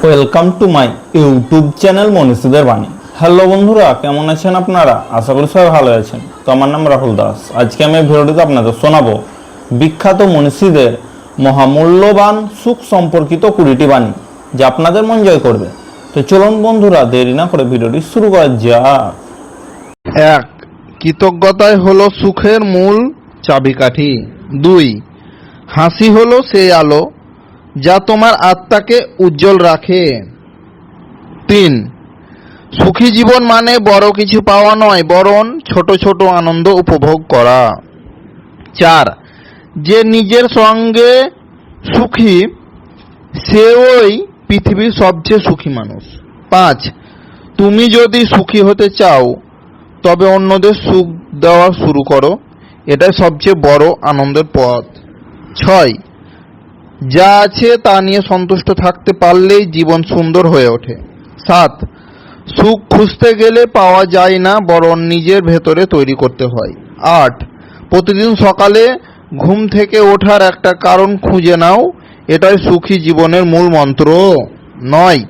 Welcome to my YouTube channel মনীষীদের বাণী। Hello বন্ধুরা, কেমন আছেন আপনারা? আশা করি সবাই ভালো আছেন। তো আমার নাম রাহুল দাস। আজকে আমি ভিডিওটিতে আপনাদের শোনাবো বিখ্যাত মনীষীদের মহামূল্যবান সুখ সম্পর্কিত 20টি বাণী, যা আপনাদের মন জয় করবে। তো চলুন বন্ধুরা, দেরি না করে ভিডিওটি শুরু করা যাক। 1. কৃতজ্ঞতাই হলো সুখের মূল চাবিকাঠি। 2. হাসি হলো সেই আলো যা তোমার আত্মাকে উজ্জ্বল রাখে। 3. সুখী জীবন মানে বড় কিছু পাওয়া নয়, বরং ছোট ছোট আনন্দ উপভোগ করা। 4. যে নিজের সঙ্গে সুখী সে ওই পৃথিবীর সবচেয়ে সুখী মানুষ। 5. তুমি যদি সুখী হতে চাও তবে অন্যদের সুখ দেওয়া শুরু করো, এটাই সবচেয়ে বড় আনন্দের পথ। 6. যা আছে তা নিয়ে সন্তুষ্ট থাকতে পারলেই জীবন সুন্দর হয়ে ওঠে। 7. সুখ খুঁজতে গেলে পাওয়া যায় না, বরং নিজের ভেতরে তৈরি করতে হয়। 8. প্রতিদিন সকালে ঘুম থেকে ওঠার একটা কারণ খুঁজে নাও, এটাই সুখী জীবনের মূল মন্ত্র। 9.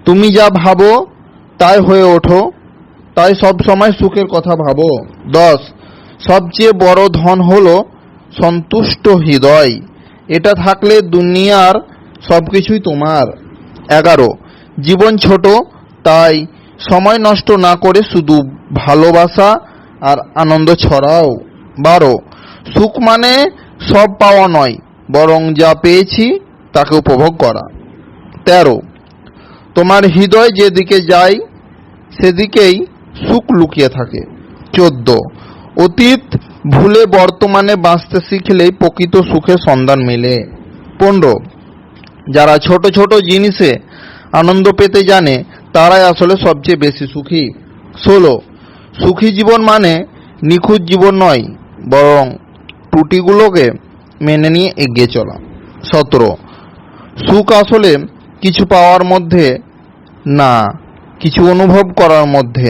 তুমি যা ভাবো তাই হয়ে ওঠো, তাই সব সময় সুখের কথা ভাবো। 10. সবচেয়ে বড় ধন হলো সন্তুষ্ট হৃদয়, এটা থাকলে দুনিয়ার সবকিছুই তোমার। 11. জীবন ছোট, তাই সময় নষ্ট না করে শুধু ভালোবাসা আর আনন্দ ছড়াও। 12. সুখ মানে সব পাওয়া নয়, বরং যা পেয়েছি তাকে উপভোগ করা। 13. তোমার হৃদয় যেদিকে যায় সেদিকেই সুখ লুকিয়ে থাকে। 14. অতীত ভুলে বর্তমানে বাঁচতে শিখলেই প্রকৃত সুখের সন্ধান মেলে। 15. যারা ছোট ছোট জিনিসে আনন্দ পেতে জানে তারাই আসলে সবচেয়ে বেশি সুখী। 16. সুখী জীবন মানে নিখুঁত জীবন নয়, বরং ত্রুটিগুলোকে মেনে নিয়ে এগিয়ে চলা। 17. সুখ আসলে কিছু পাওয়ার মধ্যে না, কিছু অনুভব করার মধ্যে।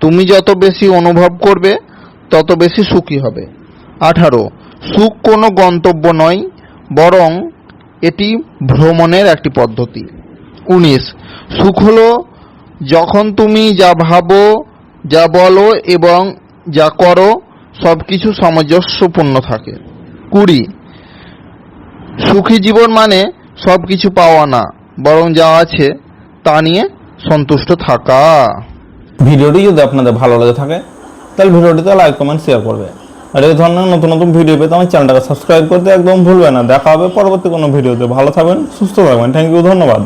তুমি যত বেশি অনুভব করবে তত বেশি সুখী হবে। 18. সুখ কোনো গন্তব্য নয়, বরং এটি ভ্রমণের একটি পদ্ধতি। 19. সুখ হলো যখন তুমি যা ভাবো, যা বলো এবং যা করো সবকিছু সামঞ্জস্যপূর্ণ থাকে। 20. সুখী জীবন মানে সবকিছু পাওয়া না, বরং যা আছে তা নিয়ে সন্তুষ্ট থাকা। ভিডিওটি যদি আপনাদের ভালো লাগে থাকে তাহলে ভিডিওটিতে লাইক, কমেন্ট, শেয়ার করবে। আর এই ধরনের নতুন নতুন ভিডিও পেতে আমার চ্যানেলটাকে সাবস্ক্রাইব করতে একদম ভুলবেন না। দেখা হবে পরবর্তী কোনো ভিডিওতে। ভালো থাকবেন, সুস্থ থাকবেন। থ্যাংক ইউ, ধন্যবাদ।